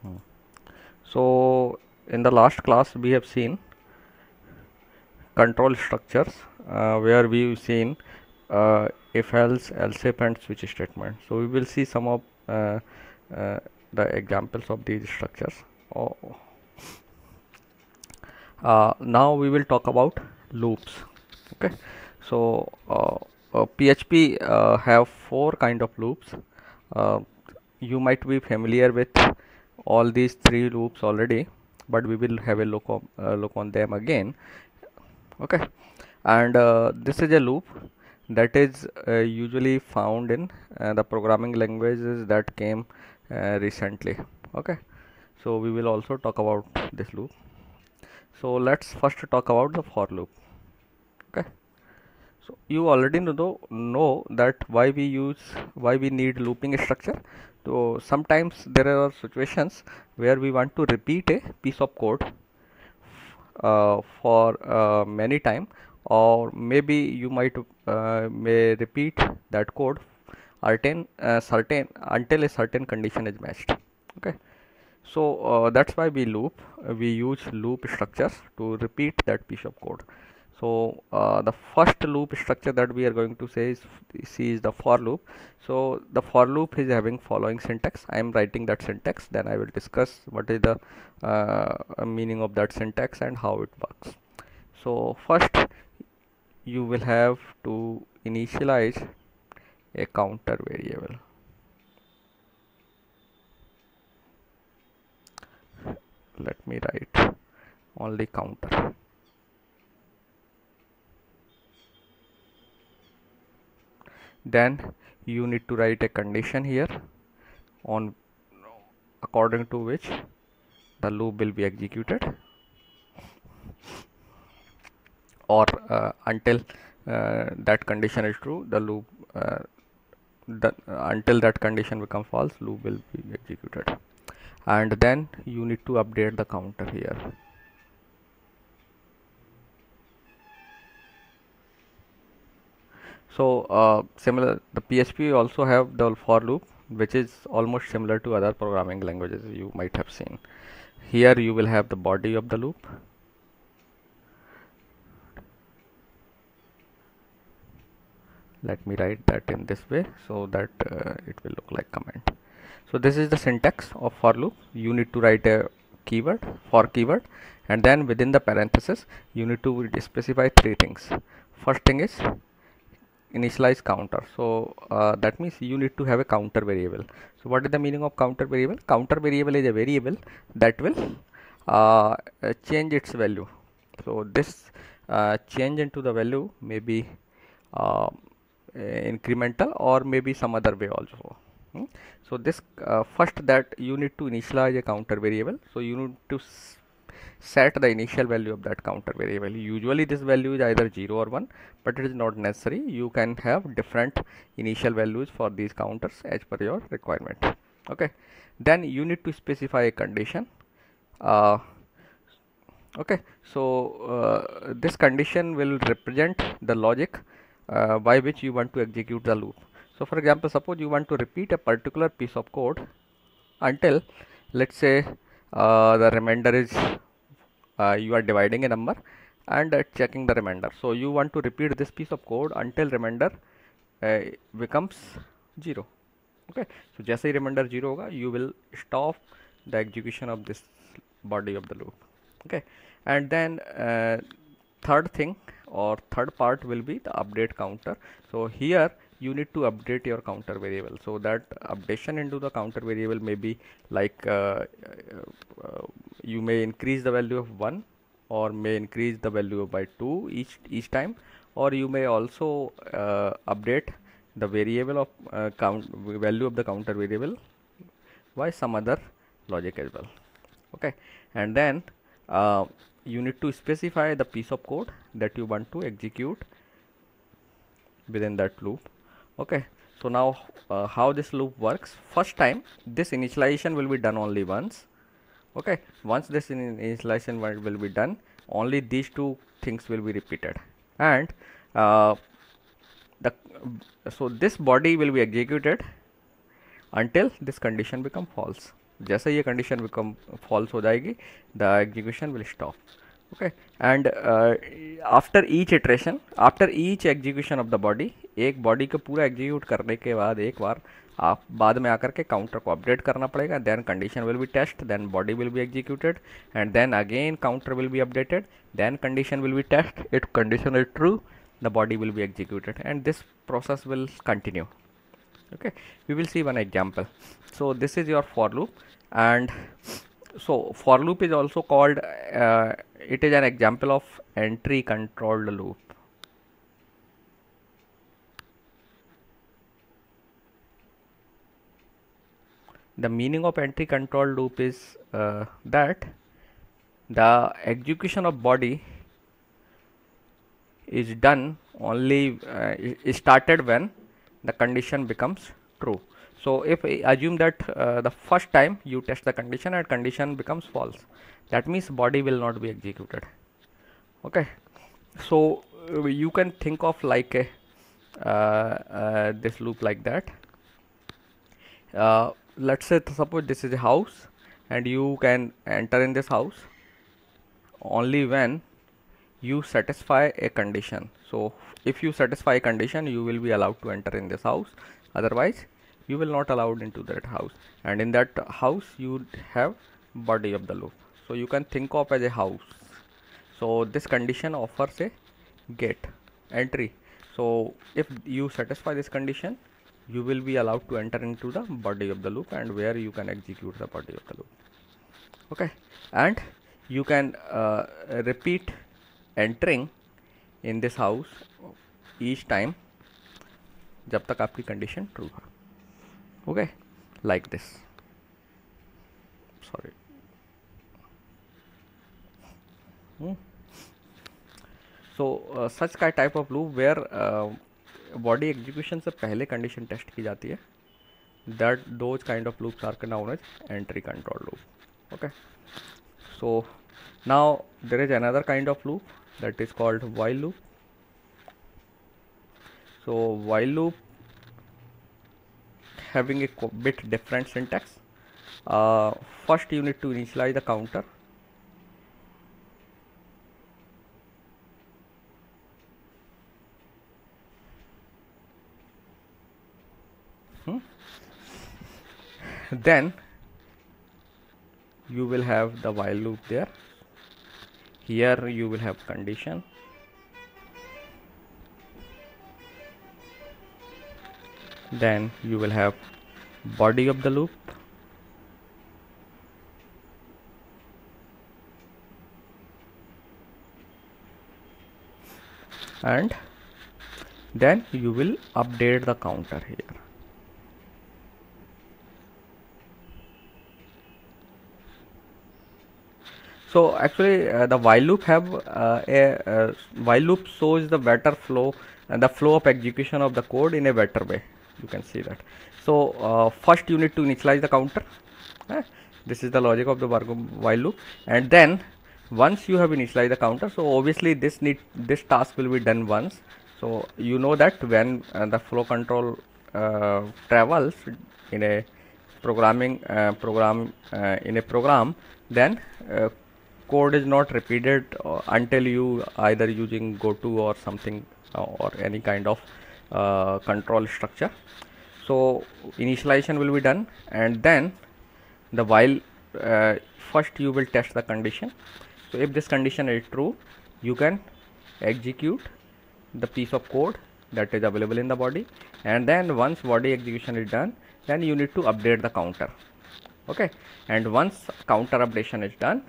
Hmm. So in the last class we have seen control structures where we've seen if else, else if and switch statement. So we will see some of uh, the examples of these structures. Oh, now we will talk about loops. Okay, so PHP have four kind of loops. Uh, you might be familiar with all these three loops already, but we will have a look on them again. Okay, and this is a loop that is usually found in the programming languages that came recently. Okay, so we will also talk about this loop. So let's first talk about the for loop. Okay, so you already know that why we need looping structure. So sometimes there are situations where we want to repeat a piece of code for many time, or maybe you might may repeat that code certain until a certain condition is matched. Okay, so that's why we use loop structures to repeat that piece of code. So the first loop structure that we are going to see is the for loop. So the for loop is having following syntax. I am writing that syntax, then I will discuss what is the meaning of that syntax and how it works. So first you will have to initialize a counter variable. Let me write only counter. Then you need to write a condition here on according to which the loop will be executed, or until that condition is true, the loop until that condition becomes false, loop will be executed. And then you need to update the counter here. So similar, the PHP also have the for loop, which is almost similar to other programming languages you might have seen. Here you will have the body of the loop. Let me write that in this way so that it will look like comment. So this is the syntax of for loop. You need to write a keyword, for keyword, and then within the parenthesis you need to specify three things. First thing is initialize counter. So that means you need to have a counter variable. So what is the meaning of counter variable? Counter variable is a variable that will change its value. So this change into the value may be uh, incremental or maybe some other way also. So this first that you need to initialize a counter variable. So you need to set the initial value of that counter variable. Usually this value is either 0 or 1, but it is not necessary. You can have different initial values for these counters as per your requirement. Okay, then you need to specify a condition. Okay, so this condition will represent the logic by which you want to execute the loop. So for example, suppose you want to repeat a particular piece of code until, let's say, the remainder is you are dividing a number and checking the remainder. So you want to repeat this piece of code until remainder uh, becomes 0. Okay, so जैसे ही remainder 0 होगा, you will stop the execution of this body of the loop. Okay, and then third thing or third part will be the update counter. So here you need to update your counter variable. So that updation into the counter variable may be like you may increase the value of 1 or may increase the value by 2 each time, or you may also update the variable of count value of the counter variable by some other logic as well. Okay, and then uh, you need to specify the piece of code that you want to execute within that loop. Okay, so now how this loop works: first time this initialization will be done only once. Okay, once this initialization will be done, only these two things will be repeated, and uh, the so this body will be executed until this condition become false. जैसे ये condition become false हो जाएगी, the execution will stop. Okay. And after each iteration, after each execution of the body, एक body को पूरा execute करने के बाद एक बार आप बाद में आकर के काउंटर को अपडेट करना पड़ेगा. Then condition will be test, then body will be executed, and then again counter will be updated, then condition will be test. If condition is true, the body will be executed, and this process will continue. Okay, we will see one example. So this is your for loop, and so for loop is also called it is an example of entry controlled loop. The meaning of entry controlled loop is that the execution of body is done only is started when the condition becomes true. So if I assume that the first time you test the condition and condition becomes false, that means body will not be executed. Okay, so you can think of like a this loop like that. Let's say suppose this is a house and you can enter in this house only when you satisfy a condition. So if you satisfy a condition, you will be allowed to enter in this house, otherwise you will not allowed into that house, and in that house you have body of the loop. So you can think of as a house. So this condition offers a gate entry. So if you satisfy this condition, you will be allowed to enter into the body of the loop, and where you can execute the body of the loop. Okay, and you can repeat entering in this house each time जब तक आपकी condition true है. Okay, like this. Sorry. So such का type of loop where body execution से पहले condition test की जाती है, that those kind of loops are known as entry control loop. Okay, so now there is another kind of loop that is called while loop. So while loop having a bit different syntax. First you need to initialize the counter. Then you will have the while loop there. Here you will have condition. Then you will have body of the loop. And then you will update the counter here. So actually the while loop have while loop shows the better flow and the flow of execution of the code in a better way. You can see that. So first you need to initialize the counter. This is the logic of the while loop, and then once you have initialized the counter, so obviously this task will be done once. So you know that when the flow control travels in a programming in a program, then code is not repeated until you either using goto or something or any kind of control structure. So initialization will be done, and then the while first you will test the condition. So if this condition is true, you can execute the piece of code that is available in the body, and then once body execution is done, then you need to update the counter. Okay, and once counter updation is done,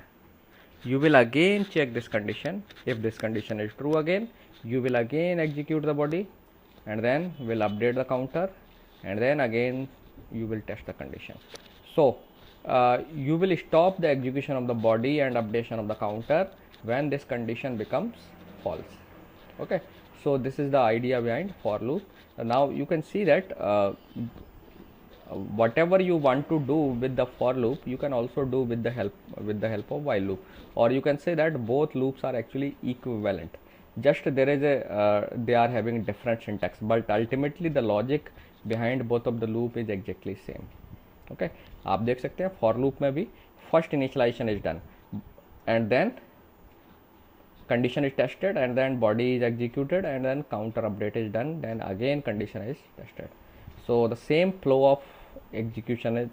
you will again check this condition. If this condition is true, again you will again execute the body, and then will update the counter, and then again you will test the condition. So you will stop the execution of the body and updation of the counter when this condition becomes false. Okay, so this is the idea behind for loop. Now you can see that whatever you want to do with the for loop, you can also do with the help of while loop, or you can say that both loops are actually equivalent. Just there is a they are having different syntax, but ultimately the logic behind both of the loop is exactly same. Okay आप देख सकते हैं for loop में भी first initialisation is done and then condition is tested and then body is executed and then counter update is done, then again condition is tested. So the same flow of execution is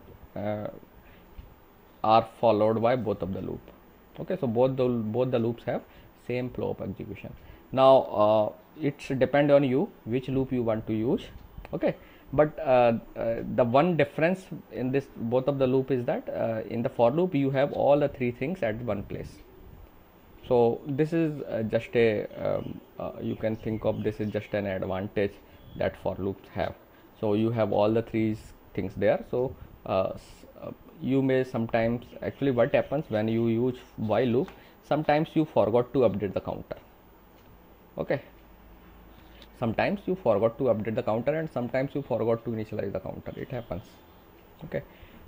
are followed by both of the loop. Okay, so both the loops have same flow of execution. Now it's depend on you which loop you want to use. Okay, but the one difference in this both of the loop is that in the for loop you have all the three things at one place. So this is just a you can think of this is just an advantage that for loops have. So you have all the three things there. So you may sometimes actually what happens when you use while loop, sometimes you forgot to update the counter. Okay, sometimes you forgot to update the counter and sometimes you forgot to initialize the counter. It happens. Okay,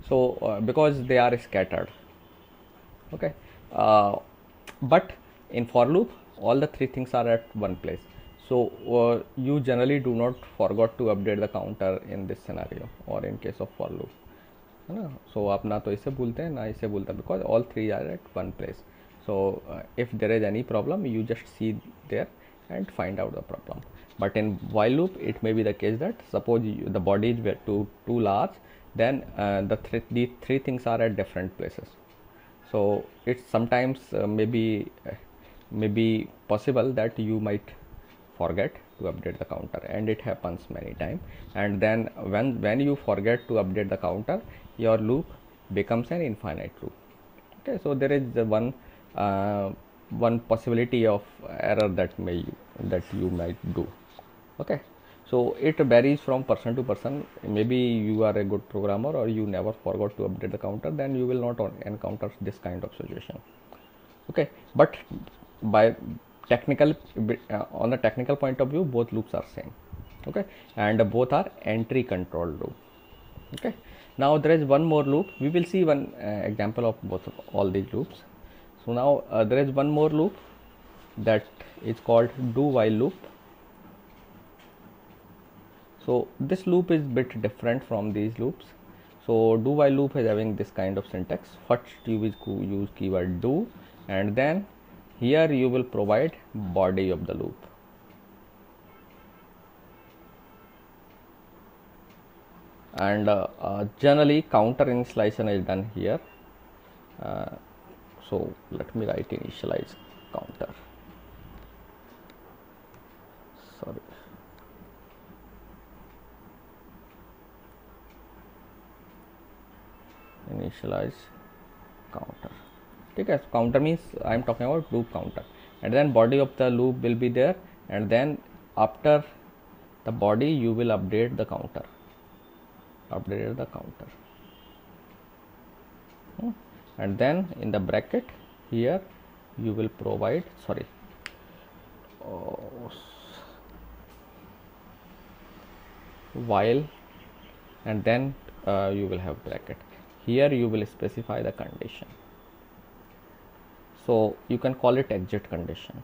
so because they are scattered. Okay, but in for loop all the three things are at one place. So you generally do not forgot to update the counter in this scenario or in case of for loop, है ना. So आप ना तो इसे भूलते हैं ना इसे भूलते हैं because all three are at one place. So if there is any problem you just see there and find out the problem. But in while loop it may be the case that suppose the body is too large, then the three things are at different places. So it's sometimes maybe possible that you might forget to update the counter, and it happens many times. And then when you forget to update the counter, your loop becomes an infinite loop. Okay, so there is one possibility of error that you might do. Okay, so it varies from person to person. Maybe you are a good programmer or you never forgot to update the counter, then you will not encounter this kind of situation. Okay, but by technical on the technical point of view, both loops are same. Okay, and both are entry control loop. Okay, now there is one more loop. We will see one example of all these loops. So now there is one more loop that is called do while loop. So this loop is bit different from these loops. So do while loop is having this kind of syntax. First you will use keyword do, and then here you will provide body of the loop. And generally counter initialization is done here. So let me write initialize counter. Sorry. Initialize counter. Okay, so counter means I am talking about loop counter, and then body of the loop will be there, and then after the body you will update the counter. And then in the bracket here you will provide while, and then you will have bracket. Here you will specify the condition. So you can call it exit condition.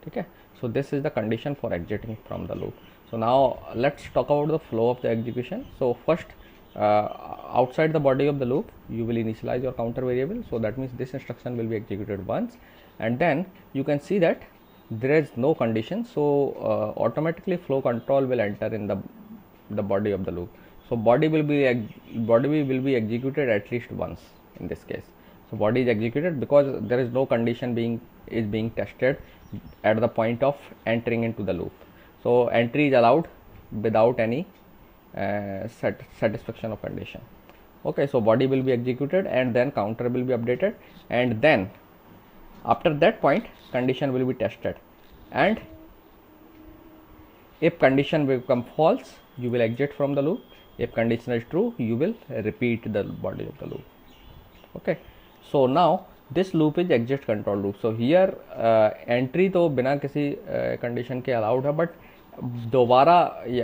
Okay, so this is the condition for exiting from the loop. So now let's talk about the flow of the execution. So first outside the body of the loop you will initialize your counter variable. So that means this instruction will be executed once, and then you can see that there is no condition. So automatically flow control will enter in the body of the loop. So body will be executed at least once in this case. So body is executed because there is no condition being tested at the point of entering into the loop. So entry is allowed without any satisfaction of condition. Okay, so body will be executed and then counter will be updated, and then after that point condition will be tested, and if condition become false you will exit from the loop. If condition is true you will repeat the body of the loop. Okay, so now this loop is exit control loop. So here entry तो बिना किसी condition के allowed है, but दोबारा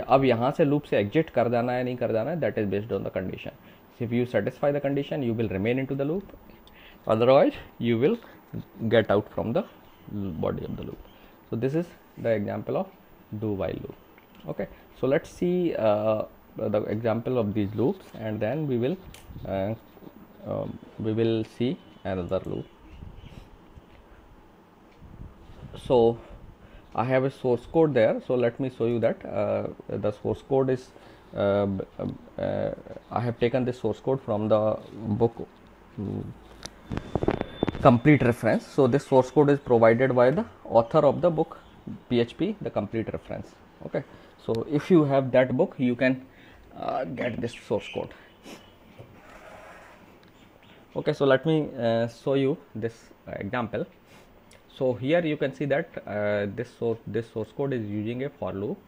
अब यहाँ से loop से exit कर जाना है नहीं कर जाना है, that is based on the condition. So if you satisfy the condition you will remain into the loop, otherwise you will get out from the body of the loop. So this is the example of do while loop. Okay, so let's see the example of these loops, and then we will see another loop. So I have a source code there, so let me show you that. The source code is I have taken this source code from the book Complete Reference. So this source code is provided by the author of the book PHP the Complete Reference. Okay, so if you have that book, you can get this source code. Okay, so let me show you this example. So here you can see that this source code is using a for loop.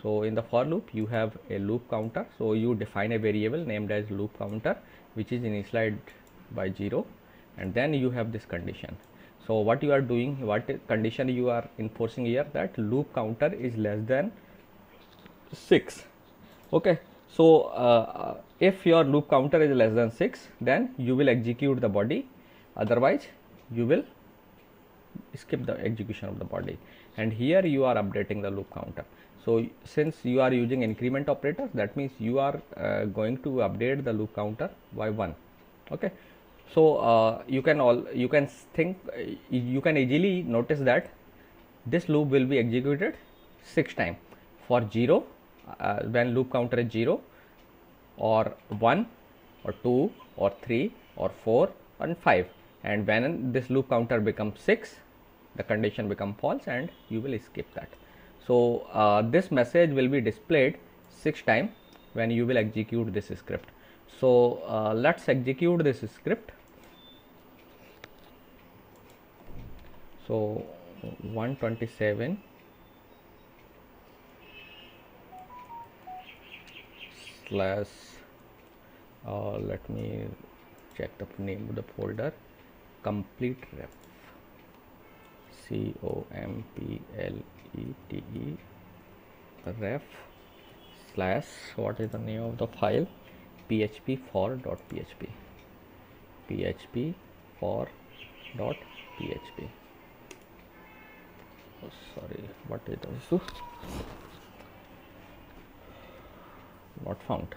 So in the for loop you have a loop counter. So you define a variable named as loop counter, which is initialized by 0, and then you have this condition. So what you are doing, what condition you are enforcing here, that loop counter is less than 6. Okay, so if your loop counter is less than 6, then you will execute the body, otherwise you will skip the execution of the body. And here you are updating the loop counter. So since you are using increment operator, that means you are going to update the loop counter by 1. Okay, so you can easily notice that this loop will be executed 6 times. For 0, when loop counter is 0, or 1, or 2, or 3, or 4, and 5, and when this loop counter becomes 6, the condition becomes false and you will skip that. So this message will be displayed 6 times when you will execute this script. So let's execute this script. So 127 slash let me check the name of the folder, complete ref, COMPLETE ref slash, what is the name of the file, php_for.php, php_for.php. Oh, sorry, what is the issue? Not found.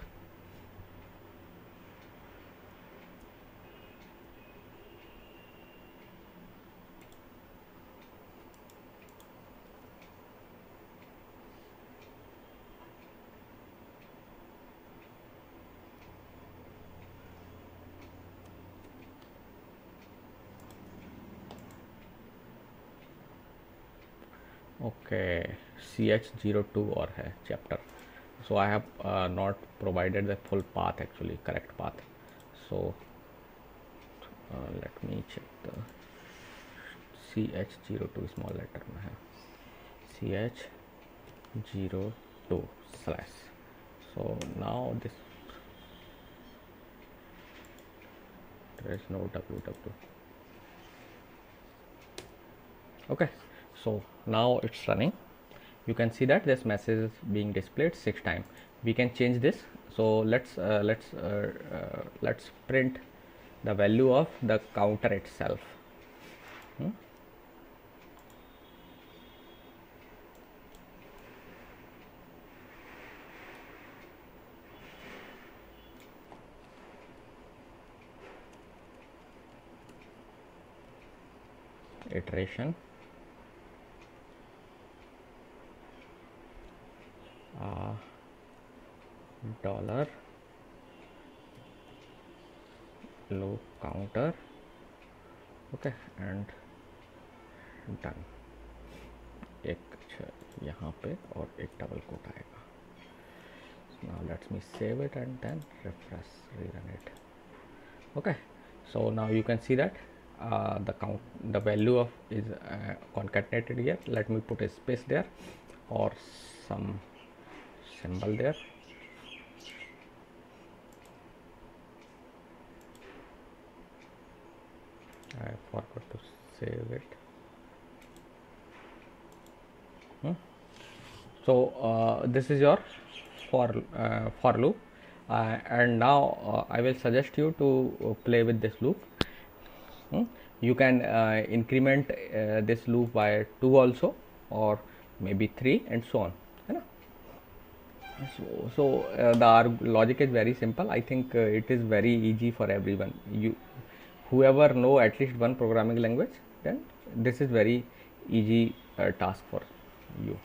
Okay, ch02 और है chapter. So I have not provided the full path, actually correct path. So let me check the ch02 small letter में है, ch02 slash. So now this, there is no ww. Okay, so now it's running. You can see that this message is being displayed 6 times. We can change this. So let's print the value of the counter itself. Iteration dollar loop counter. Okay, and done. एक यहाँ पे और एक double coat आएगा. Now let me save it and then refresh, rerun it. Okay, so now you can see that the value of is concatenated here. Let me put a space there or some symbol there. I forgot to save it. So this is your for loop, and now I will suggest you to play with this loop. You can increment this loop by 2 also, or maybe 3, and so on. Our logic is very simple. I think it is very easy for everyone. Whoever know at least one programming language, then this is very easy task for you.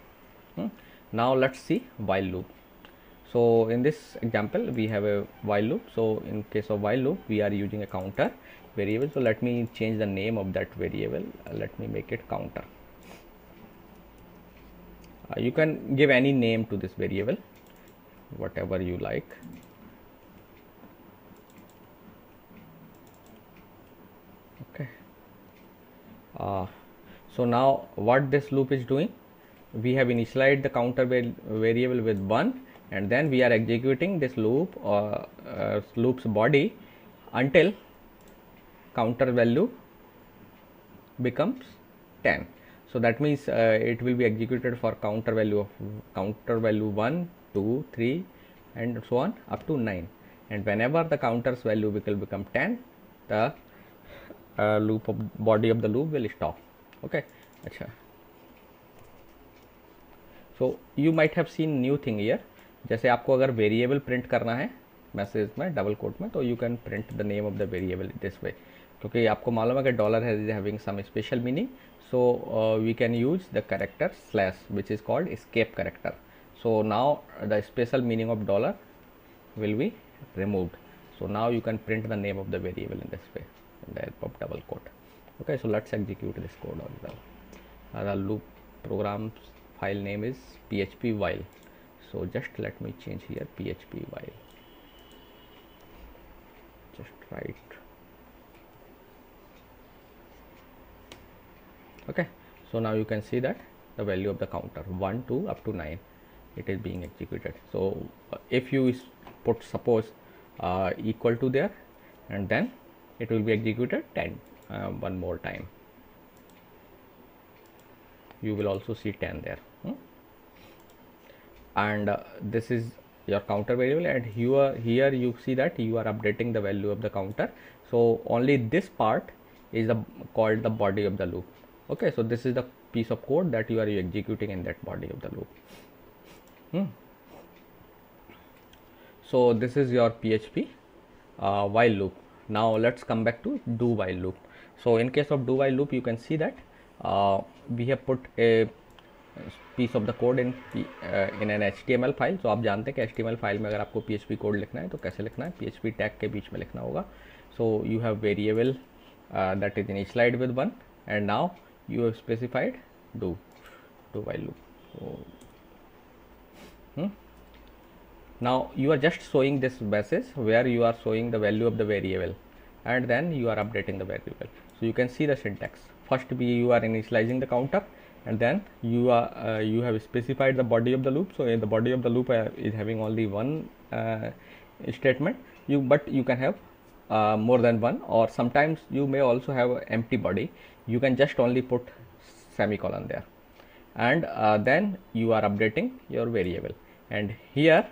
Now let's see while loop. So in this example we have a while loop. So in case of while loop we are using a counter variable. So let me change the name of that variable. Let me make it counter. You can give any name to this variable, whatever you like. Okay. So now what this loop is doing, we have initialized the counter variable with 1, and then we are executing this loop or loop's body until counter value becomes 10. So that means it will be executed for counter value 1, 2, 3 and so on up to 9, and whenever the counter's value will become 10, the loop of body of the loop will stop. Okay. अच्छा, so you might have seen new thing here. जैसे आपको अगर variable print करना है message में double quote में, तो you can print the name of the variable this way, क्योंकि आपको मालूम है कि dollar has having some special meaning. So we can use the character slash which is called escape character. So now the special meaning of dollar will be removed. So now you can print the name of the variable in this way with the help of double quote. Okay, so let's execute this code as well. The loop program file name is php while. So just let me change here php while. Just write. Okay, so now you can see that the value of the counter 1 to up to 9 it is being executed. So if you put suppose equal to there, and then it will be executed 10 one more time. You will also see 10 there. And this is your counter variable, and here you see that you are updating the value of the counter. So only this part is called the body of the loop. Okay, so this is the piece of code that you are executing in that body of the loop. So this is your PHP while loop. Now let's come back to do while loop. So in case of do while loop, you can see that we have put a piece of the code in an HTML file. So आप जानते हैं कि HTML file में अगर आपको PHP code लिखना है तो कैसे लिखना है, PHP टैग के बीच में लिखना होगा. So you have variable that is initialized with 1, and now you have specified do while loop. So, now you are just showing this message where you are showing the value of the variable, and then you are updating the variable. So you can see the syntax. First you are initializing the counter, and then you have specified the body of the loop. So in the body of the loop is having only one statement, but you can have more than one, or sometimes you may also have an empty body. You can just only put semicolon there, and then you are updating your variable. And here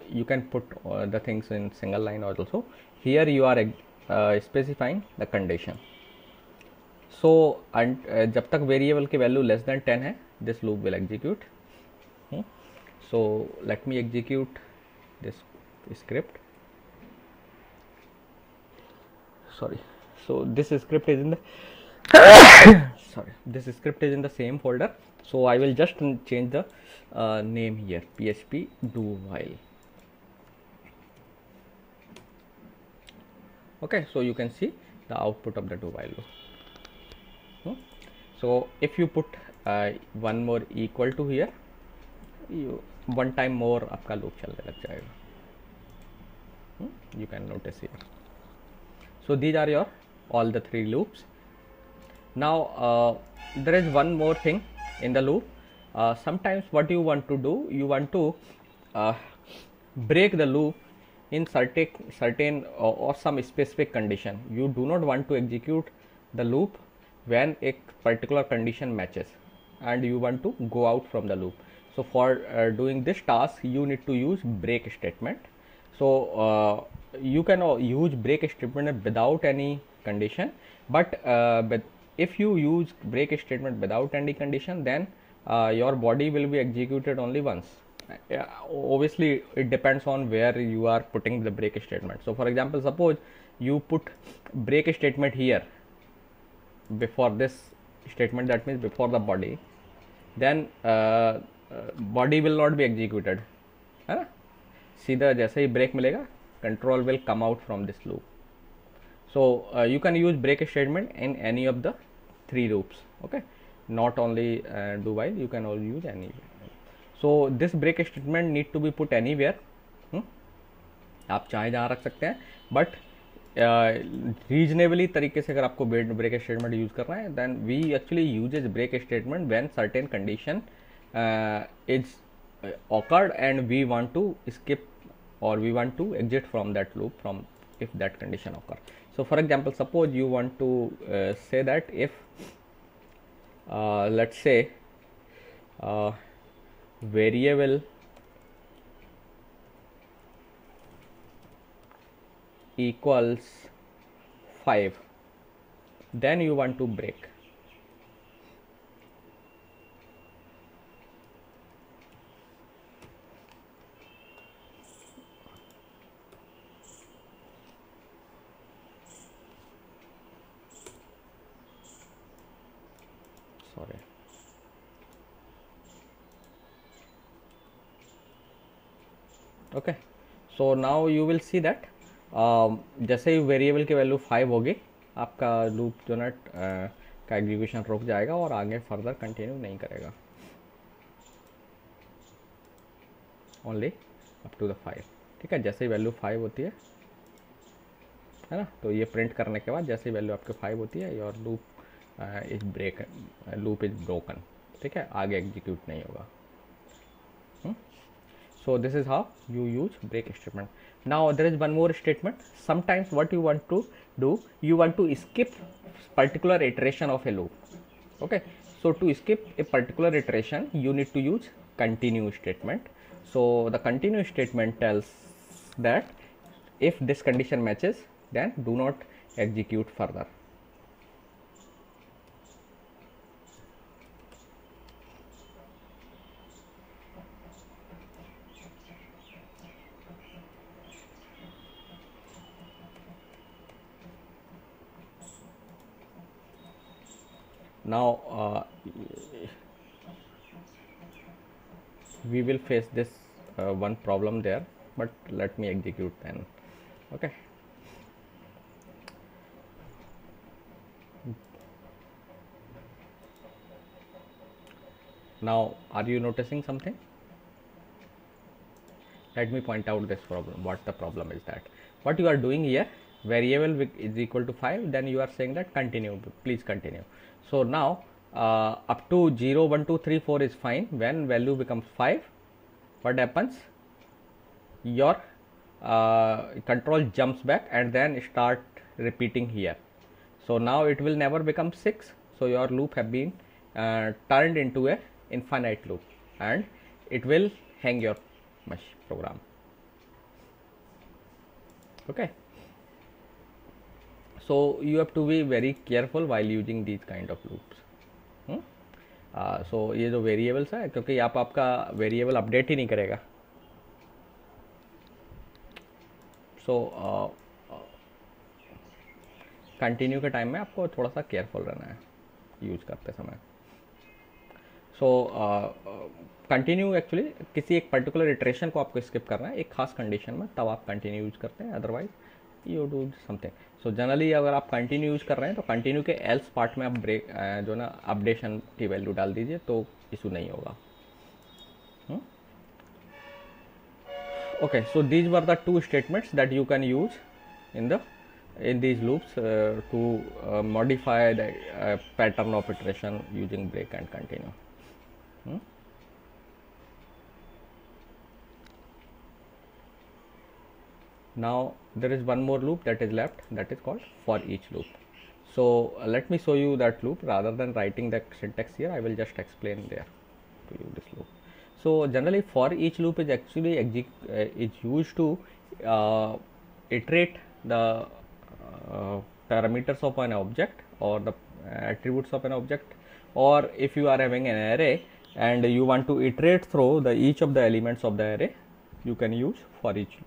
you can put the things in single line also. Here you are specifying the condition. So जब तक variable की value less than 10 है, this loop will execute. So let me execute this script. Sorry. So this script is in the this script is in the same folder. So I will just change the name here, PHP do while. Okay, so you can see the output of the do while loop. So if you put one more equal to here, one time more आपका loop चलने लग जाएगा. You can notice here. So these are your all the three loops. Now there is one more thing in the loop. Sometimes what you want to do, you want to break the loop in certain or some specific condition. You do not want to execute the loop when a particular condition matches, and you want to go out from the loop. So for doing this task, you need to use break statement. So you can use break statement without any condition, but if you use break statement without any condition, then your body will be executed only once, Yeah, obviously it depends on where you are putting the break statement. So for example, suppose you put break statement here before this statement, that means before the body, then body will not be executed, है ना. सीधा जैसे ही break मिलेगा, control will come out from this loop. So you can use break statement in any of the three loops. Okay, not only do while, you can also use any. So this break statement need to be put anywhere. आप चाहे जहाँ रख सकते हैं, but reasonably तरीके से अगर आपको ब्रेक स्टेटमेंट यूज करना है, then we actually uses break statement when certain condition is occurred and we want to skip or we want to exit from that loop from if that condition occur. So for example, suppose you want to say that if let's say variable equals 5, then you want to break. Sorry. Okay, so now you will see that जैसे ही variable की value 5 होगी, आपका loop जो ना का execution रुक जाएगा और आगे फर्दर कंटिन्यू नहीं करेगा, ओनली अप टू द 5. ठीक है, जैसे ही वैल्यू 5 होती है ना, तो ये प्रिंट करने के बाद जैसे ही वैल्यू आपके 5 होती है, your loop is break, loop is broken. ठीक है, आगे एग्जीक्यूट नहीं होगा. So this is how you use break statement. Now there is one more statement. Sometimes what you want to do, you want to skip particular iteration of a loop. Okay, so to skip a particular iteration, you need to use continue statement. So the continue statement tells that if this condition matches, then do not execute further. Now we will face this one problem there, but let me execute then. Okay, now are you noticing something? Let me point out this problem. What the problem is that what you are doing here, variable is equal to 5, then you are saying that continue, please continue. So now up to 0, 1, 2, 3, 4 is fine. When value becomes 5, what happens? Your control jumps back and then start repeating here. So now it will never become 6. So your loop have been turned into a infinite loop and it will hang your program. Okay, so you have to be very careful while using these kind of loops. So ये जो variables है, क्योंकि आप आपका variable update ही नहीं करेगा, so continue के time में आपको थोड़ा सा केयरफुल रहना है यूज करते समय. सो कंटिन्यू एक्चुअली किसी एक पर्टिकुलर इटरेशन को आपको स्किप करना है एक खास कंडीशन में, तब आप कंटिन्यू यूज करते हैं, otherwise you do something. So generally अगर आप कंटिन्यू यूज कर रहे हैं तो कंटिन्यू के एल्स पार्ट में आप ब्रेक जो ना अपडेशन की वैल्यू डाल दीजिए, तो इशू नहीं होगा. Okay, so these were the two statements that you can use in these loops to modify the pattern of iteration using break and continue. Now there is one more loop that is left, that is called for each loop. So let me show you that loop. Rather than writing the syntax here, I will just explain there to you this loop. So generally for each loop is actually is used to iterate the parameters of an object or the attributes of an object, or if you are having an array, and you want to iterate through the each of the elements of the array, you can use for each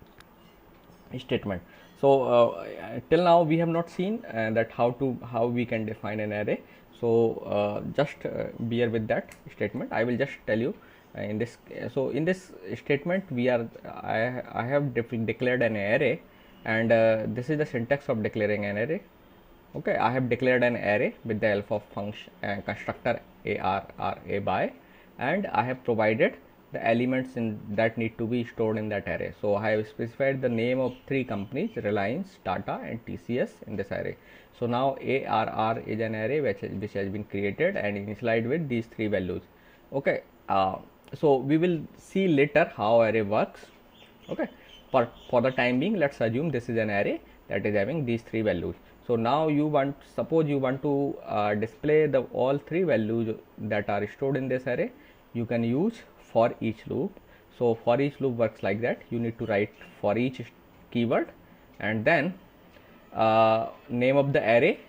statement. So till now we have not seen that how we can define an array. So just bear with that statement. I will just tell you in this. So in this statement we are I have declared an array, and this is the syntax of declaring an array. Okay, I have declared an array with the help of function constructor array by, and I have provided the elements in that need to be stored in that array. So I have specified the name of three companies, Reliance, Tata and TCS, in this array. So now ARR is an array which has been created and initialized with these three values. Okay, so we will see later how array works. Okay, for the time being, let's assume this is an array that is having these three values. So now suppose you want to display the all three values that are stored in this array. You can use for each loop. So for each loop works like that. You need to write for each keyword, and then name of the array,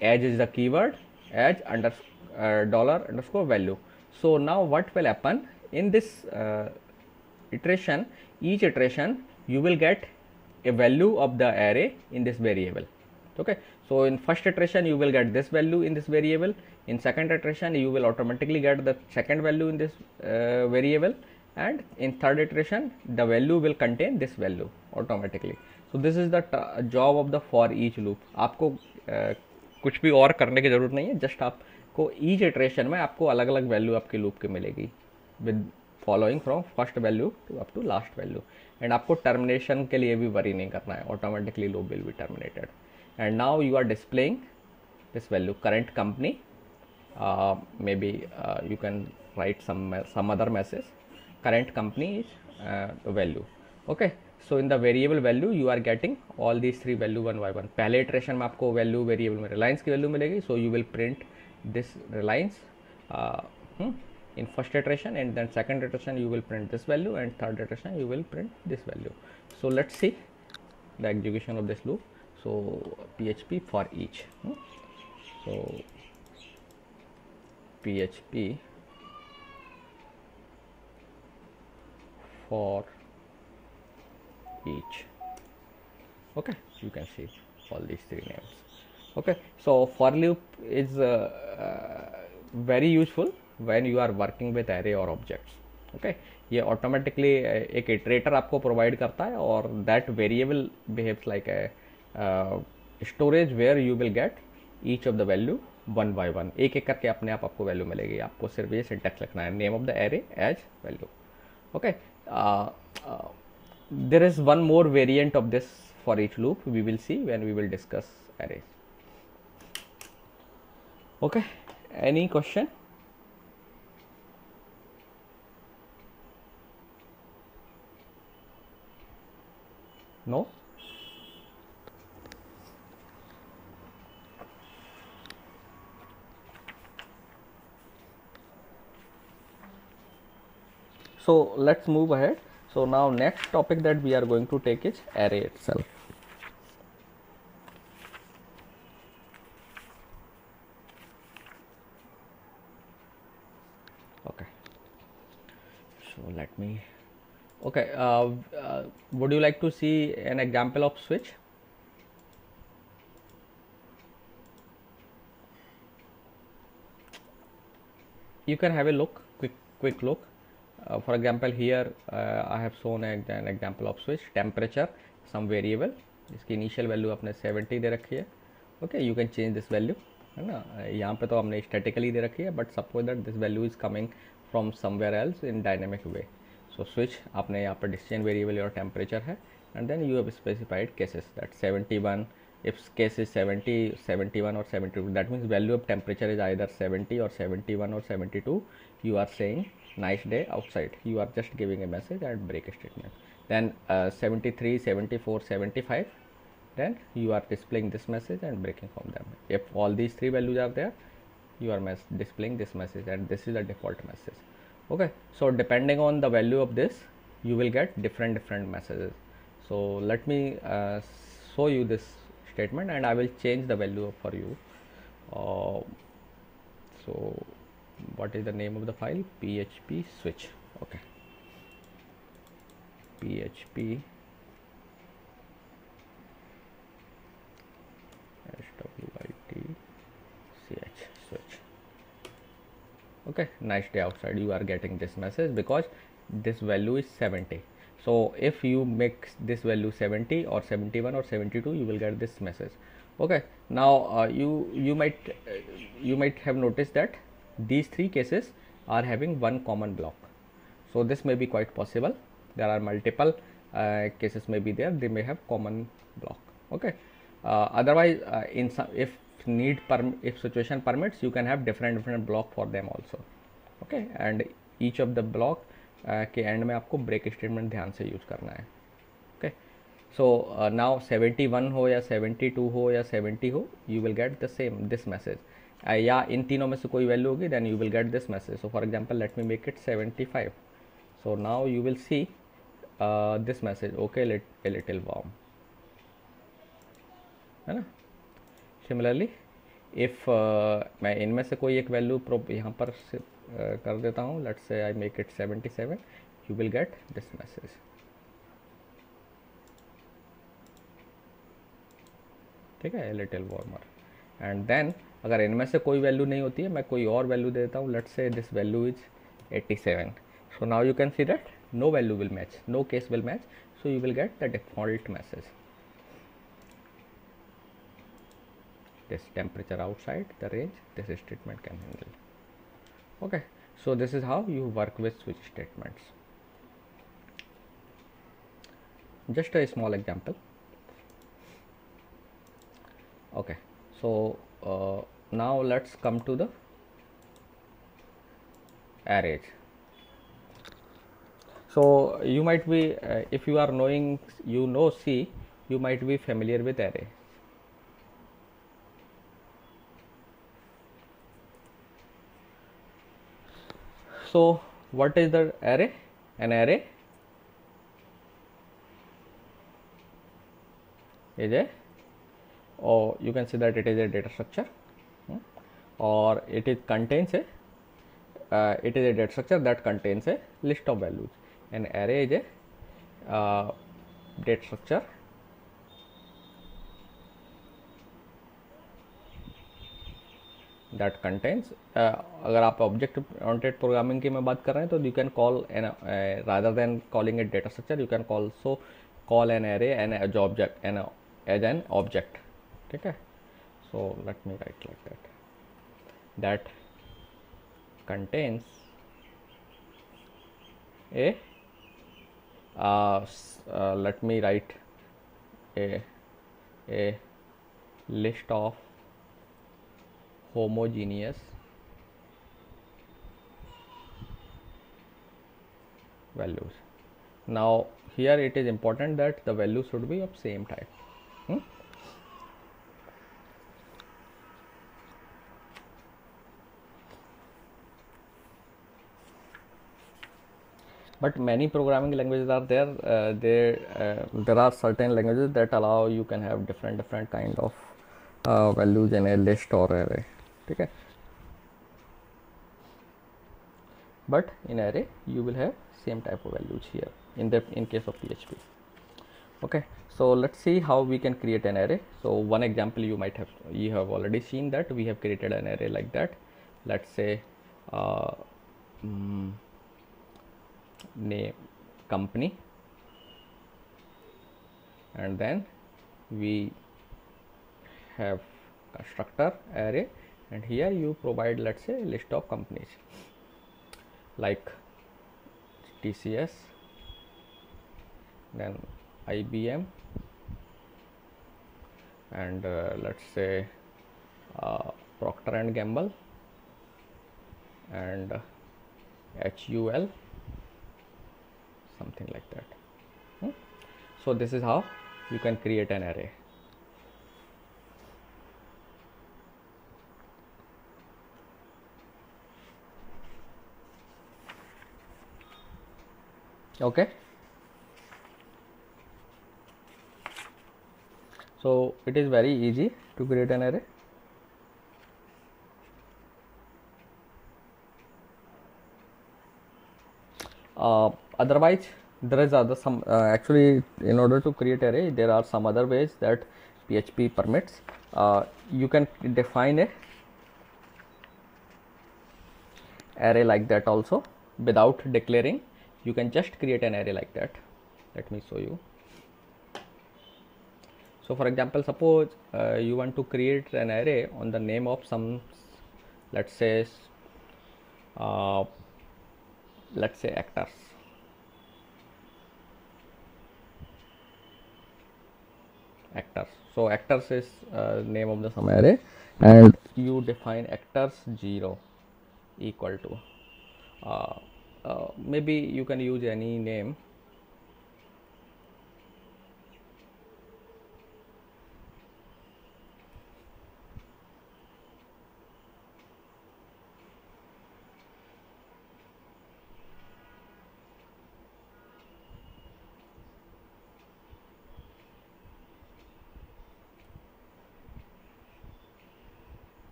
age is the keyword, age $_ value. So now what will happen in this iteration? Each iteration you will get a value of the array in this variable. Okay, so in first iteration you will get this value in this variable. In second iteration you will automatically get the second value in this variable, and in third iteration the value will contain this value automatically. So this is the job of the for each loop. आपको कुछ भी और करने की जरूरत नहीं है, just आपको ईच इटरेशन में आपको अलग अलग वैल्यू आपके लूप के मिलेगी with following from first value to up to last value. And आपको टर्मिनेशन के लिए भी वरी नहीं करना है, automatically loop will be terminated. And now you are displaying this value, current company. Maybe you can write some other message. Current company is the value. Okay, so in the variable value you are getting all these three value one by one. पहले iteration में आपको value variable में Reliance की value मिलेगी, so you will print this Reliance in first iteration, and then second iteration you will print this value, and third iteration you will print this value. So let's see the execution of this loop. So PHP for each. So PHP for each. Okay, you can see all these three names. Okay, so for loop is very useful when you are working with array or objects. Okay, ये automatically एक iterator आपको provide करता है, और that variable behaves like a storage where you will get each of the value one by one. एक एक करके अपने आप आपको वैल्यू मिलेगी. आपको सिर्फ ये सिंटैक्स लिखना है, name of the array as value. Okay, there is one more variant of this for each loop we will see when we will discuss arrays. Okay, any question? No? So let's move ahead. So now next topic that we are going to take is array itself. Okay, so let me, okay, would you like to see an example of switch? You can have a look, quick look. For example, here I have shown an example of switch. Temperature, some variable, इसकी initial value अपने 70 दे रखी है. Okay, you can change this value, है ना. यहाँ पे तो हमने statically दे रखी है, but suppose that this value is coming from somewhere else in dynamic way. So switch आपने यहाँ पर decision variable और temperature है, and then you have specified cases that 71. If case is 70, 71 or 72, that means value of temperature is either 70 or 71 or 72. You are saying nice day outside. You are just giving a message and break a statement. Then 73, 74, 75, then you are displaying this message and breaking from them. If all these three values are there, you are displaying this message, and this is the default message. Okay, so depending on the value of this, you will get different messages. So let me show you this statement, and I will change the value for you. So what is the name of the file? PHP switch. Okay, PHP SWITCH switch. Okay, nice day outside. You are getting this message because this value is 70. So if you make this value 70 or 71 or 72, you will get this message. Okay, now you might have noticed that these three cases are having one common block. So this may be quite possible. There are multiple cases may be there. They may have common block. Okay. Otherwise, in some, if situation permits, you can have different block for them also. Okay, and each of the block के and में आपको break statement ध्यान से use करना है. Okay, so now 71 हो या 72 हो या 70 हो, you will get the same this message. या इन तीनों में से कोई वैल्यू होगी, then you will get this message. So for example let me make it 75. So now you will see this message, okay little warm, है ना. Similarly if मैं इनमें से कोई एक वैल्यू यहाँ पर कर देता हूँ, लेट्स से I make it 77, you will get this message. ठीक है, लिटिल वार्मर. एंड देन अगर इनमें से कोई वैल्यू नहीं होती है, मैं कोई और वैल्यू दे देता हूँ, let's say this value is 87. So now you can see that no value will match, no case will match, so you will get the default message. This temperature outside the range, this statement can handle. Okay, so this is how you work with switch statements. Just a small example. Okay, so now let's come to the arrays. So you might be if you are knowing, you know C, you might be familiar with array. So what is the array? An array is a, or you can say that it is a data structure, or it contains a it is a data structure that contains a list of values. An array is a data structure that contains अगर आप object oriented programming की मैं बात कर रहे हैं, तो you can call an rather than calling it data structure, you can also call an array an as object as an object. ठीक है, so let me write like that contains a let me write a list of homogeneous values. Now here it is important that the value should be of same type. But many programming languages are there. There are certain languages that allow you can have different kind of values in a list or array. ठीक है, but in array you will have same type of values here in case of PHP. Okay, so let's see how we can create an array. So one example you have already seen that we have created an array like that. Let's say name company, and then we have constructor array, and here you provide, let's say, list of companies like TCS, then IBM, and let's say Procter and Gamble, and HUL, something like that. So this is how you can create an array. Okay, so it is very easy to create an array. Otherwise there is other some actually in order to create array there are some other ways that PHP permits. You can define a array like that also without declaring. You can just create an array like that. Let me show you. So for example, suppose you want to create an array on the name of some, let's say actors. So actors is name of the some array, and you define actors 0 equal to maybe you can use any name.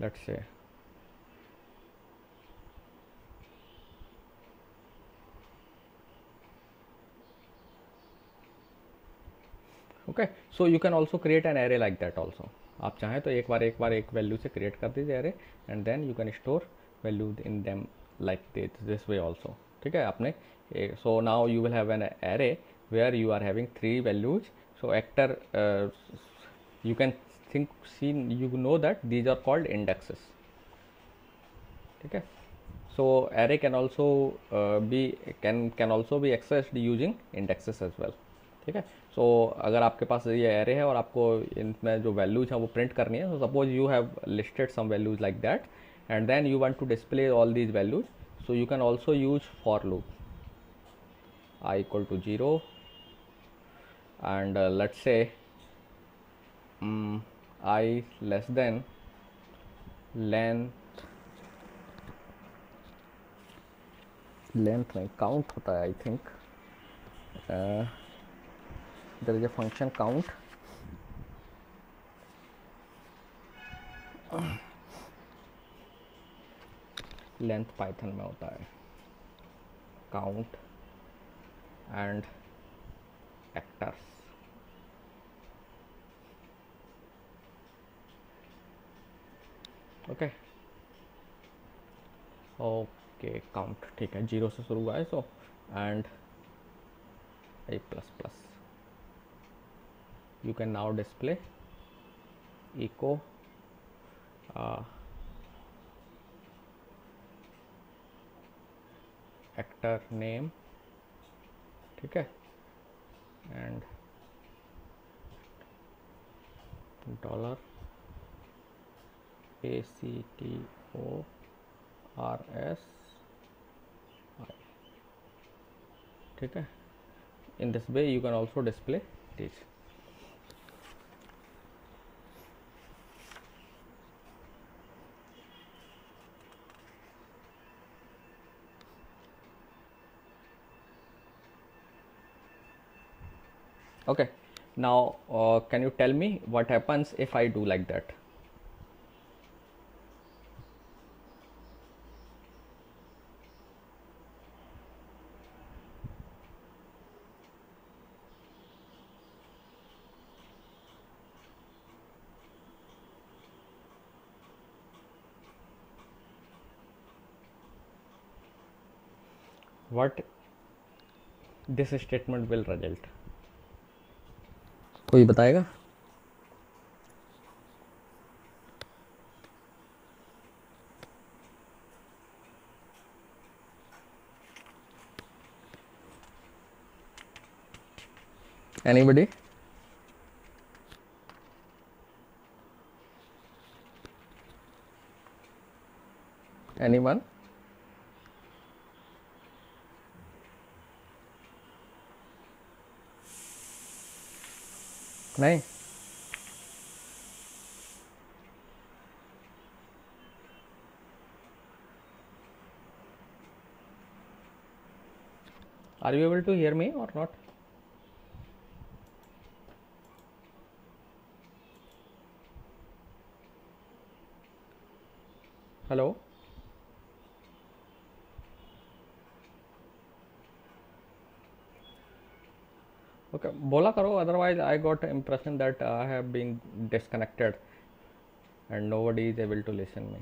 Let's say okay, so you can also create an array like that also. आप चाहें तो एक बार एक value से create कर दीजिए array and then you can store value in them like this way also. ठीक है, आपने so now you will have an array where you are having 3 values. So actor you can see you know that these are called indexes. ठीक है, so array can also can also be accessed using indexes as well. ठीक है, सो अगर आपके पास ये array है और आपको इनमें जो वैल्यूज हैं वो प्रिंट करनी है, so suppose you have listed some values like that and then you want to display all these values, so you can also use for loop I equal to 0 and let's say I less than length में count होता है, I think there is a function count. Length Python में होता है count and actors. Okay okay count ठीक है, 0 से शुरू हुआ है, so and a plus plus. You can now display echo actor name. ठीक है, and $ACTORS. ठीक है, in this way you can also display this. Okay, now can you tell me what happens if I do like that? What this statement will result? कोई बताएगा? Anybody? Anyone? नहीं, Are you able to hear me or not? Hello. Okay, बोला करो, otherwise I got impression that I have been disconnected and nobody is able to listen me.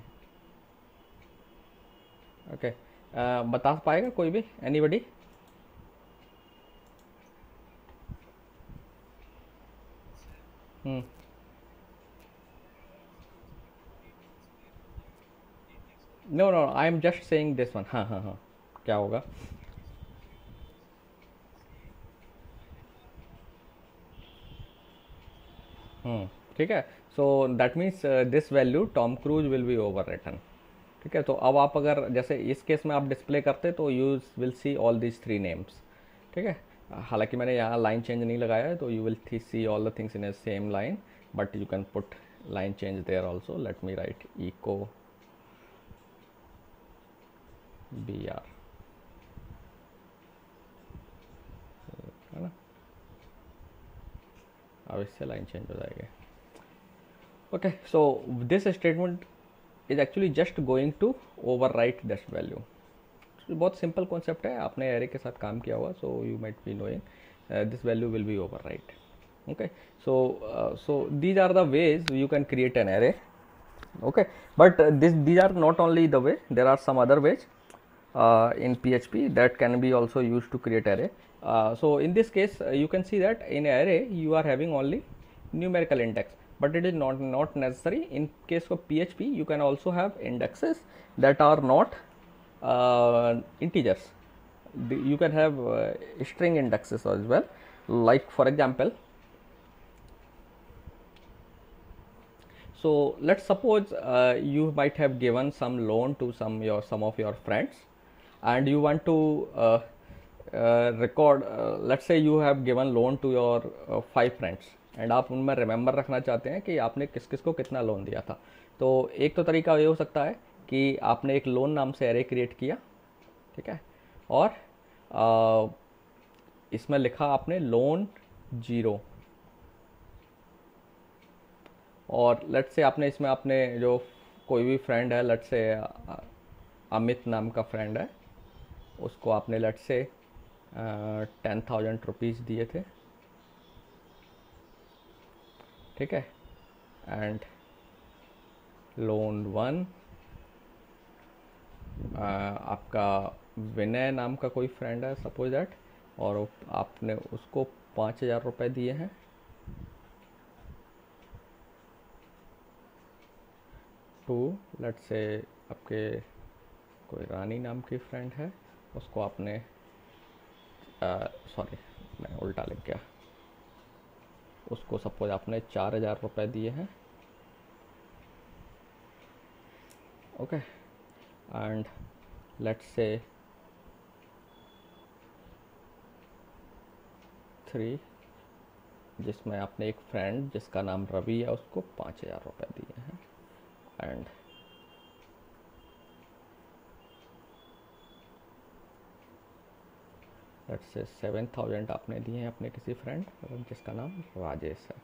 Okay, बता पाएगा कोई भी, anybody? No, no, I am just saying this one. हाँ हाँ हाँ, क्या होगा? ठीक है. So that means this value Tom Cruise will be overwritten. ठीक है, तो अब आप अगर जैसे इस केस में आप डिस्प्ले करते तो you will see all these three names. ठीक है, हालांकि मैंने यहाँ लाइन चेंज नहीं लगाया है, तो you will see all the things in A same line, but you can put line change there also. Let me write eco br, है ना. अब इससे लाइन चेंज हो जाएगी. Okay, so this statement is actually just going to overwrite this value. बहुत simple concept है, आपने array के साथ काम किया हुआ, so you might be knowing this value will be overwrite. Okay, so these are the ways you can create an array. Okay, but these are not only the way, there are some other ways in PHP that can be also used to create array. So in this case you can see that in array you are having only numerical index, but it is not necessary. In case of PHP you can also have indexes that are not integers. You can have string indexes as well, like for example, so let's suppose you might have given some loan to some of your friends, and you want to record, let's say you have given loan to your 5 friends, and आप उनमें remember रखना चाहते हैं कि आपने किस किस को कितना लोन दिया था. तो एक तो तरीका ये हो सकता है कि आपने एक लोन नाम से एरे क्रिएट किया. ठीक है, और इसमें लिखा आपने लोन 0, और लेट्स से आपने इसमें आपने जो कोई भी फ्रेंड है, लेट्स से अमित नाम का फ्रेंड है, उसको आपने लेट्स से 10,000 रुपीज़ दिए थे. ठीक है, एंड लोन 1 आपका विनय नाम का कोई फ्रेंड है सपोज दैट, और आपने उसको 5,000 रुपये दिए हैं. टू लेट्स से आपके कोई रानी नाम की फ्रेंड है, उसको आपने सॉरी मैं उल्टा लिख गया, उसको सपोज आपने 4,000 रुपये दिए हैं. ओके, एंड लेट्स से 3 जिसमें आपने एक फ्रेंड जिसका नाम रवि है उसको 5,000 रुपये दिए हैं, एंड लेट्स से 7,000 आपने दिए हैं अपने किसी फ्रेंड जिसका नाम राजेश है.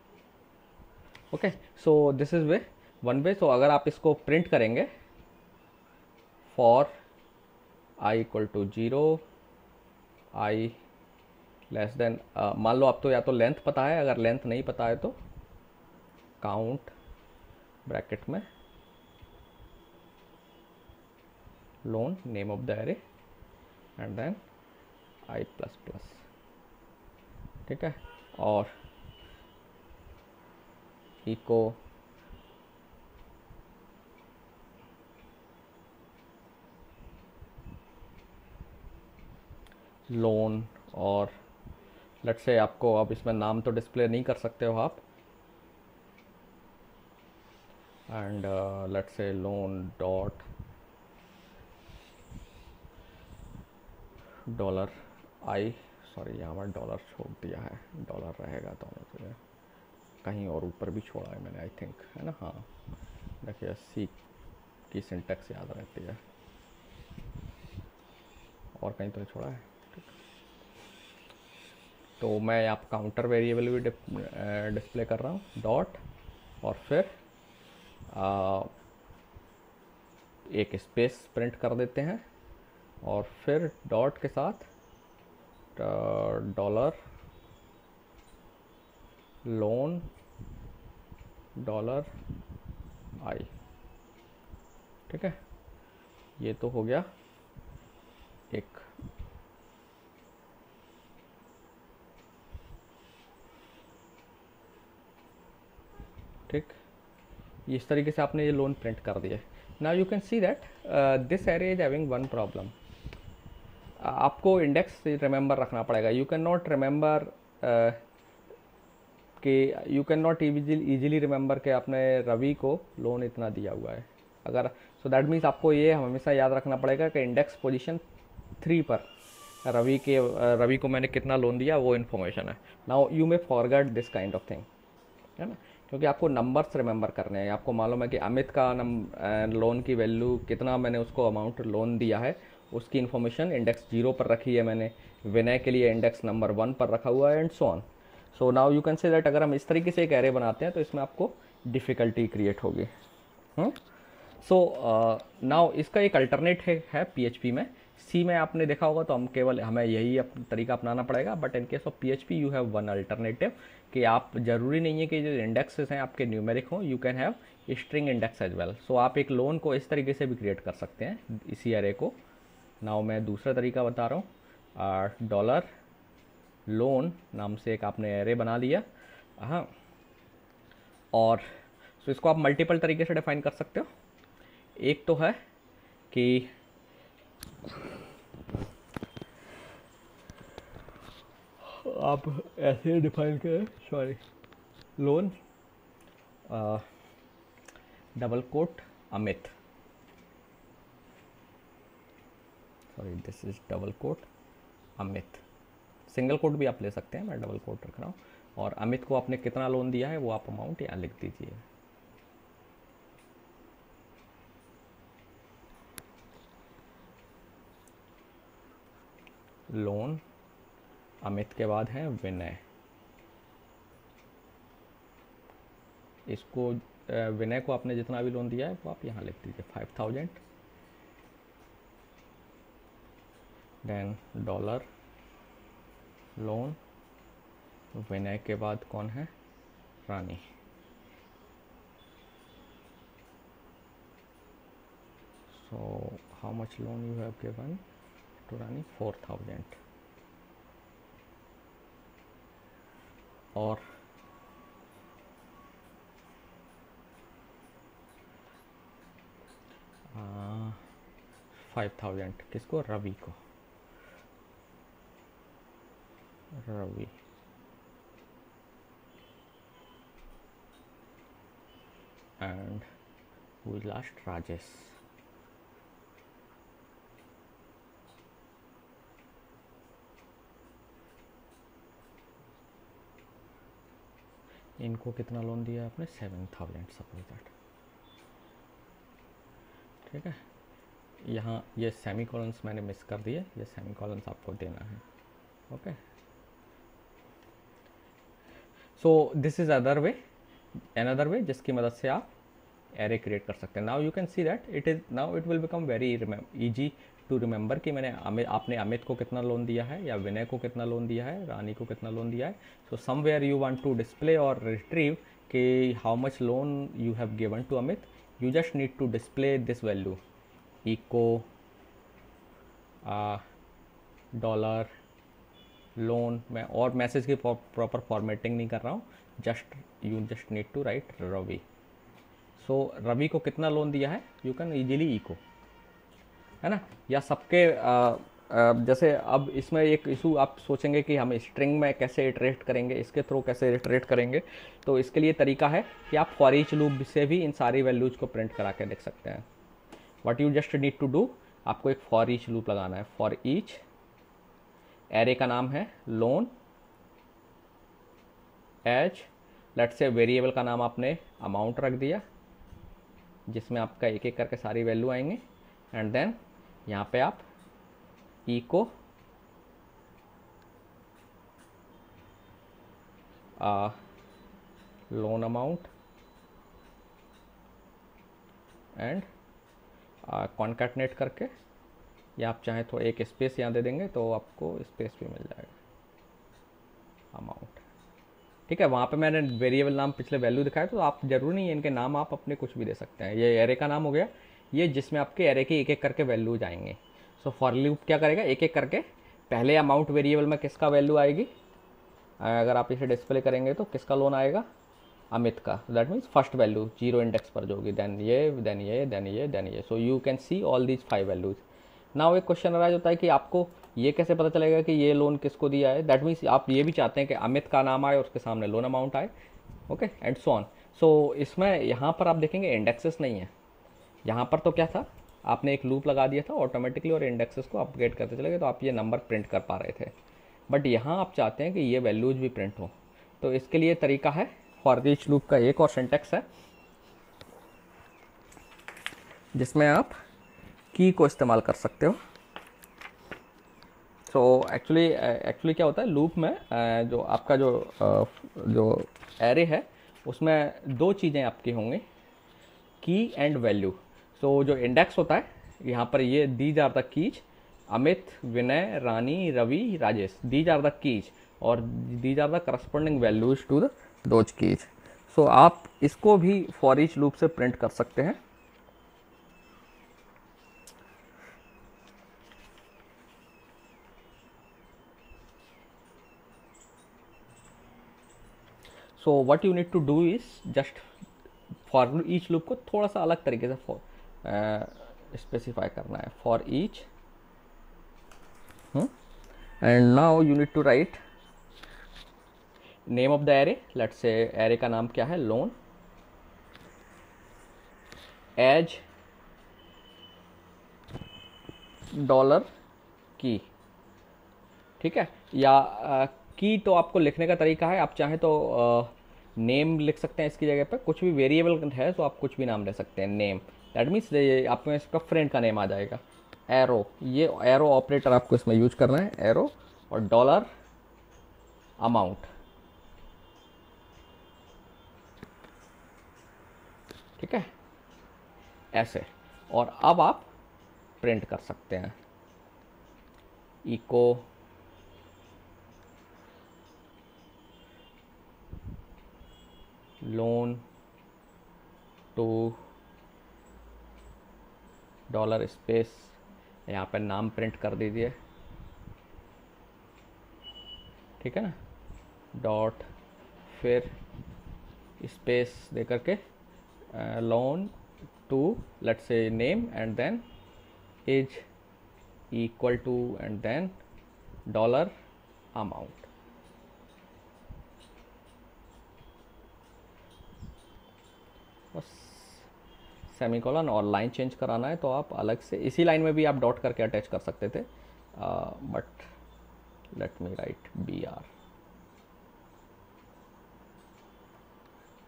Okay, so this is way one way. So अगर आप इसको प्रिंट करेंगे for i equal to 0, i less than, मान लो आप तो या तो लेंथ पता है, अगर लेंथ नहीं पता है तो काउंट ब्रैकेट में loan name of the array and then i plus plus. ठीक है, और इको लोन, और लेट्स से आपको अब इसमें नाम तो डिस्प्ले नहीं कर सकते हो आप, and let's say loan dot dollar I, sorry यहाँ पर डॉलर छोड़ दिया है, डॉलर रहेगा दोनों जगह, कहीं और ऊपर भी छोड़ा है मैंने आई थिंक, है ना. हाँ देखिए सी की सिंटैक्स याद रहती है, और कहीं तो छोड़ा है. तो मैं यहाँ पर काउंटर वेरिएबल भी डिस्प्ले कर रहा हूँ, डॉट, और फिर एक स्पेस प्रिंट कर देते हैं, और फिर डॉट के साथ डॉलर लोन डॉलर आई। ठीक है, ये तो हो गया एक। ठीक, इस तरीके से आपने ये लोन प्रिंट कर दिया। Now you can see that this array is having one problem. आपको इंडेक्स रिमेंबर रखना पड़ेगा। यू कैन नॉट रिमेंबर कि you can not easily remember कि आपने रवि को लोन इतना दिया हुआ है। अगर सो दैट मीन्स आपको ये हमेशा याद रखना पड़ेगा कि इंडेक्स पोजीशन 3 पर रवि को मैंने कितना लोन दिया, वो इन्फॉर्मेशन है। Now you may forget this kind of thing, है ना, क्योंकि आपको नंबर्स रिमेंबर करने हैं। आपको मालूम है कि अमित का लोन की वैल्यू कितना, मैंने उसको अमाउंट लोन दिया है, उसकी इन्फॉर्मेशन इंडेक्स 0 पर रखी है मैंने। विनय के लिए इंडेक्स नंबर 1 पर रखा हुआ है, and so on. So now you can say that अगर हम इस तरीके से एक एरे बनाते हैं तो इसमें आपको डिफ़िकल्टी क्रिएट होगी। सो नाउ इसका एक अल्टरनेट है PHP में। सी में आपने देखा होगा तो हम केवल हमें यही तरीका अपनाना पड़ेगा, but in case of PHP you have one alternative कि आप ज़रूरी नहीं है कि जो इंडेक्सेस हैं आपके न्यूमेरिक हों, you can have string index as well. So आप एक लोन को इस तरीके से भी क्रिएट कर सकते हैं, इसी एरे को। नाउ मैं दूसरा तरीका बता रहा हूँ। डॉलर लोन नाम से एक आपने एरे बना लिया, हाँ, और सो इसको आप मल्टीपल तरीके से डिफाइन कर सकते हो। एक तो है कि आप ऐसे डिफाइन करें, sorry, loan double quote Amit, sorry this is double quote Amit. Single quote भी आप ले सकते हैं, मैं डबल कोट रख रहा हूँ। और अमित को आपने कितना लोन दिया है वो आप अमाउंट यहाँ लिख दीजिए। लोन अमित के बाद है विनय। इसको विनय को आपने जितना भी लोन दिया है वो आप यहाँ लिख दीजिए 5000। देन डॉलर लोन विनय के बाद कौन है, Rani. So how much loan you have given to Rani, 4000। और आ, 5000 किसको, रवि को, Ravi. And who is last, Rajesh. इनको कितना लोन दिया आपने, 7000 सपोज दैट। ठीक है, यहाँ ये सेमी कॉलन्स मैंने मिस कर दिए, ये सेमी कॉलन्स आपको देना है। Okay, so this is another way जिसकी मदद से आप एरे क्रिएट कर सकते हैं। Now you can see that it will become very easy to remember कि आपने अमित को कितना लोन दिया है, या विनय को कितना लोन दिया है, रानी को कितना लोन दिया है। So somewhere you want to display और रिट्रीव कि how much loan you have given to Amit, you just need to display this value echo dollar loan में, और मैसेज की प्रॉपर फॉर्मेटिंग नहीं कर रहा हूँ, you just need to write Ravi. So Ravi को कितना लोन दिया है यू कैन इजीली इको, है ना, या सबके जैसे अब इसमें एक इशू आप सोचेंगे कि हम स्ट्रिंग में कैसे इटरेट करेंगे, इसके थ्रू कैसे इटरेट करेंगे। तो इसके लिए तरीका है कि आप फॉर ईच लूप से भी इन सारी वैल्यूज़ को प्रिंट करा के देख सकते हैं। What you just need to do, आपको एक फॉर ईच लूप लगाना है। फॉर ईच एरे का नाम है लोन एज, लेट से वेरिएबल का नाम आपने अमाउंट रख दिया, जिसमें आपका एक एक करके सारी वैल्यू आएंगे। एंड देन यहाँ पे आप इको लोन अमाउंट एंड कॉन्कैटनेट करके, या आप चाहें तो एक स्पेस यहाँ दे देंगे तो आपको स्पेस भी मिल जाएगा, अमाउंट। ठीक है, वहाँ पे मैंने वेरिएबल नाम पिछले वैल्यू दिखाया, तो आप जरूरी नहीं है इनके नाम आप अपने कुछ भी दे सकते हैं। ये एरे का नाम हो गया, ये जिसमें आपके एरे के एक एक करके वैल्यूज आएंगे। सो फॉर लूप क्या करेगा, एक एक करके पहले अमाउंट वेरिएबल में किसका वैल्यू आएगी, अगर आप इसे डिस्प्ले करेंगे तो किसका लोन आएगा, अमित का। That means first value 0 index पर जो होगी, देन ये, देन ये, देन ये, देन ये। सो you can see all these 5 values. Now एक क्वेश्चन अराइज होता है कि आपको ये कैसे पता चलेगा कि ये लोन किसको दिया है। दैट मीन्स आप ये भी चाहते हैं कि अमित का नाम आए और उसके सामने लोन अमाउंट आए, ओके, एंड सो ऑन। सो इसमें यहाँ पर आप देखेंगे इंडेक्सेस नहीं है। यहाँ पर तो क्या था, आपने एक लूप लगा दिया था ऑटोमेटिकली और इंडेक्सेस को अपडेट करते चले गए, तो आप ये नंबर प्रिंट कर पा रहे थे। बट यहाँ आप चाहते हैं कि ये वैल्यूज भी प्रिंट हो, तो इसके लिए तरीका है, फॉर ईच लूप का एक और सिंटैक्स है जिसमें आप की को इस्तेमाल कर सकते हो। सो एक्चुअली क्या होता है लूप में, जो आपका जो एरे है उसमें दो चीज़ें आपकी होंगी, की एंड वैल्यू। सो जो इंडेक्स होता है यहाँ पर, ये these are the keys, Amit, Vinay, Rani, Ravi, Rajesh, these are the keys, और these are the corresponding values to the those keys. So आप इसको भी फॉर ईच लूप से प्रिंट कर सकते हैं। So what you need to do is just for each loop को थोड़ा सा अलग तरीके से स्पेसिफाई करना है, for each, and now you need to write name of the array. Let's say array का नाम क्या है, लोन, एज डॉलर की। ठीक है, या की तो आपको लिखने का तरीका है, आप चाहें तो नेम लिख सकते हैं इसकी जगह पे, कुछ भी वेरिएबल है तो आप कुछ भी नाम ले सकते हैं, नेम। दैट मीन्स आपको इसका फ्रेंड का नेम आ जाएगा। एरो, ये एरो ऑपरेटर आपको इसमें यूज करना है, एरो, और डॉलर अमाउंट। ठीक है, ऐसे। और अब आप प्रिंट कर सकते हैं, echo loan two dollar space, यहाँ पर नाम प्रिंट कर दीजिए, ठीक है ना, डॉट, फिर स्पेस दे करके loan two, let's say name, and then is equal to, and then dollar amount. Semicolon, और लाइन चेंज कराना है तो आप अलग से इसी लाइन में भी आप डॉट करके अटैच कर सकते थे, but let me write BR।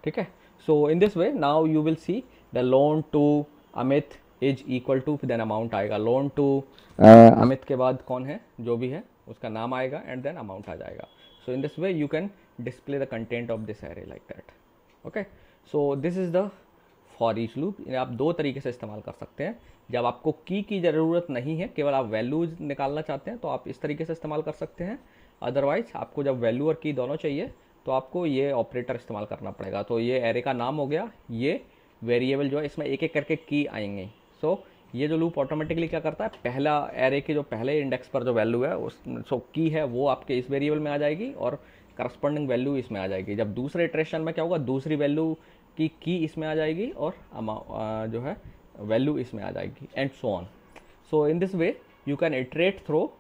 ठीक है, so in this way now you will see the loan to Amit is equal to, then amount आएगा, लोन टू अमित के बाद कौन है, जो भी है उसका नाम आएगा, एंड देन अमाउंट आ जाएगा। So in this way you can display the content of this array like that. Okay, so this is the for each loop. आप दो तरीके से इस्तेमाल कर सकते हैं। जब आपको की ज़रूरत नहीं है, केवल आप वैल्यूज निकालना चाहते हैं, तो आप इस तरीके से इस्तेमाल कर सकते हैं। अदरवाइज आपको जब वैल्यू और की दोनों चाहिए तो आपको ये ऑपरेटर इस्तेमाल करना पड़ेगा। तो ये एरे का नाम हो गया, ये वेरिएबल जो है इसमें एक एक करके की आएंगे। सो ये जो लूप ऑटोमेटिकली क्या करता है, पहला एरे के जो पहले इंडेक्स पर जो वैल्यू है उस की है वो आपके इस वेरिएबल में आ जाएगी, और करस्पॉन्डिंग वैल्यू इसमें आ जाएगी। जब दूसरे इटरेशन में क्या होगा, दूसरी वैल्यू की इसमें आ जाएगी, और जो है वैल्यू इसमें आ जाएगी, and so on. So in this way you can iterate through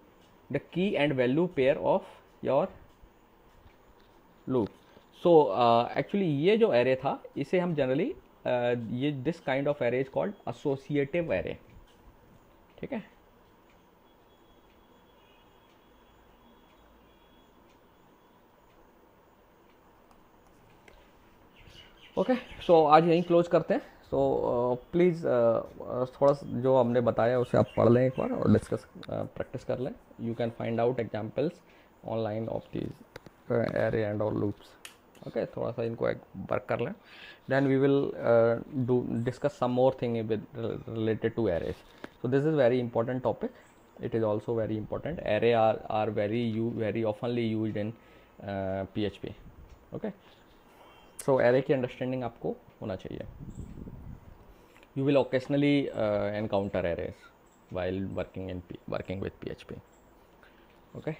the key and value pair of your loop. So actually ये जो एरे था इसे हम जनरली ये this kind of array is called associative array. ठीक है, okay, सो आज यहीं क्लोज करते हैं। सो प्लीज़ थोड़ा जो हमने बताया उसे आप पढ़ लें एक बार और डिस्कस प्रैक्टिस कर लें। You can find out examples online of these array and all loops. Okay, थोड़ा सा इनको एक वर्क कर लें. Then we will do discuss some more thing with related to arrays. So this is very important topic. It is also very important. Array are very oftenly used in PHP. Okay. So array की understanding आपको होना चाहिए. You will occasionally encounter arrays while working with PHP. Okay.